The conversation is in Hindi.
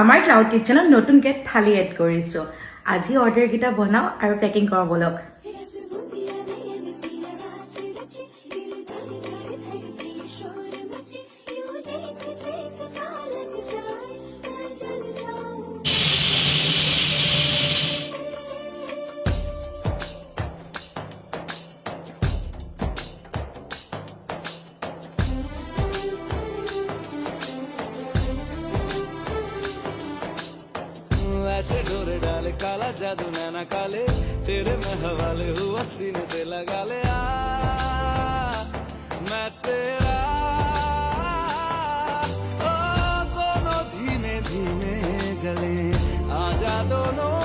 আমাৰ ক্লাউড কিটচেনত নতুনকৈ থালি এড কৰিছোঁ। আজি অৰ্ডাৰকেইটা বনাওঁ আৰু পেকিং কৰা বলক। ऐसे डोरे डाले काला जादू नैना काले तेरे में हवाले हुआ सीने से लगा ले मैं तेरा ओ दोनों धीमे धीमे जले आजा दोनों